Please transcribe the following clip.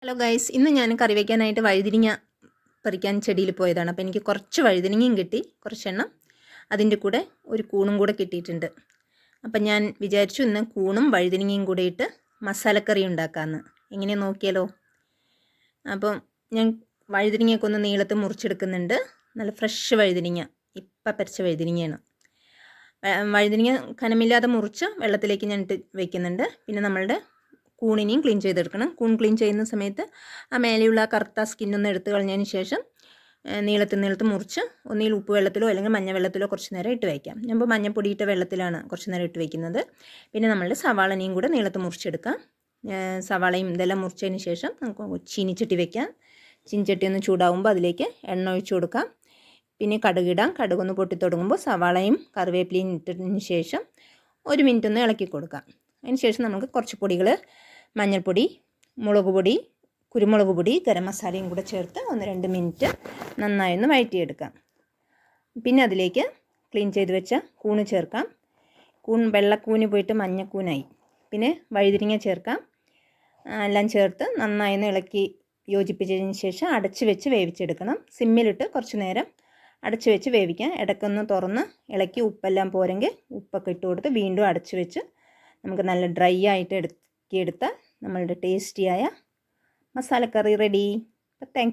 Hello guys, ഇന്ന് ഞാൻ കറി വയ്ക്കാനായിട്ട് വഴുതിരിങ്ങ പറിക്കാൻ ചെടിയിൽ പോയതാണ്. അപ്പോൾ എനിക്ക് കുറച്ച് വഴുതിരിങ്ങയും കിട്ടി, കുറച്ചെണ്ണം. അതിൻ്റെ കൂടെ ഒരു കൂണും കൂടെ കിട്ടിയിട്ടുണ്ട്. അപ്പം ഞാൻ വിചാരിച്ചു ഇന്ന് കൂണും വഴുതിരിങ്ങയും കൂടെ ഇട്ട് മസാലക്കറി ഉണ്ടാക്കാമെന്ന്. എങ്ങനെ നോക്കിയാലോ? അപ്പം ഞാൻ വഴുതിരിങ്ങയൊക്കെ ഒന്ന് നീളത്തിൽ മുറിച്ചെടുക്കുന്നുണ്ട്. നല്ല ഫ്രഷ് വഴുതിരിങ്ങ, ഇപ്പം പറിച്ച വഴുതിരിങ്ങയാണ്. വഴുതിരിങ്ങ കനമില്ലാതെ മുറിച്ച് വെള്ളത്തിലേക്ക് ഞാൻ ഇട്ട് വയ്ക്കുന്നുണ്ട്. പിന്നെ നമ്മളുടെ കൂണിനെയും ക്ലീൻ ചെയ്തെടുക്കണം. കൂൺ ക്ലീൻ ചെയ്യുന്ന സമയത്ത് ആ മേലെയുള്ള ആ കറുത്ത സ്കിന്നൊന്ന് എടുത്ത് കളഞ്ഞതിന് ശേഷം നീളത്തിൽ മുറിച്ച് ഒന്നിൽ ഉപ്പ് വെള്ളത്തിലോ അല്ലെങ്കിൽ മഞ്ഞ വെള്ളത്തിലോ കുറച്ച് നേരം ഇട്ട് വയ്ക്കാം. ഞാൻ മഞ്ഞപ്പൊടി ഇട്ട വെള്ളത്തിലാണ് കുറച്ച് നേരം ഇട്ട് വയ്ക്കുന്നത്. പിന്നെ നമ്മളുടെ സവാളനെയും കൂടെ നീളത്തിൽ മുറിച്ചെടുക്കാം. സവാളയും ഇതെല്ലാം മുറിച്ചതിന് ശേഷം നമുക്ക് ചീനിച്ചട്ടി വയ്ക്കാം. ചീനിച്ചട്ടി ഒന്ന് ചൂടാകുമ്പോൾ അതിലേക്ക് എണ്ണ ഒഴിച്ചു കൊടുക്കാം. പിന്നെ കടുകിടാം. കടുകൊന്ന് പൊട്ടിത്തുടങ്ങുമ്പോൾ സവാളയും കറിവേപ്പിലയും ഇട്ടതിന് ശേഷം 1 മിനിറ്റ് ഒന്ന് ഇളക്കി കൊടുക്കാം. അതിന് ശേഷം നമുക്ക് കുറച്ച് പൊടികൾ, മഞ്ഞൾപ്പൊടി, മുളക് പൊടി, കുരുമുളക് പൊടി, ഗരം മസാലയും കൂടെ ചേർത്ത് 1-2 മിനിറ്റ് നന്നായി ഒന്ന് വഴറ്റിയെടുക്കാം. പിന്നെ അതിലേക്ക് ക്ലീൻ ചെയ്ത് വെച്ച കൂണ് ചേർക്കാം. വെള്ളക്കൂന് പോയിട്ട് മഞ്ഞക്കൂനായി. പിന്നെ വഴുതിരിങ്ങ ചേർക്കാം. എല്ലാം ചേർത്ത് നന്നായി ഒന്ന് ഇളക്കി യോജിപ്പിച്ചതിന് ശേഷം അടച്ച് വെച്ച് വേവിച്ചെടുക്കണം. സിമ്മിലിട്ട് കുറച്ച് നേരം അടച്ച് വെച്ച് വേവിക്കാം. ഇടയ്ക്കൊന്ന് തുറന്ന് ഇളക്കി ഉപ്പെല്ലാം പോരെങ്കിൽ ഉപ്പൊക്കെ ഇട്ട് കൊടുത്ത് വീണ്ടും അടച്ച് വെച്ച് നമുക്ക് നല്ല ഡ്രൈ ആയിട്ട് എടുത്ത നമ്മളുടെ ടേസ്റ്റിയായ മസാലക്കറി റെഡി. താങ്ക്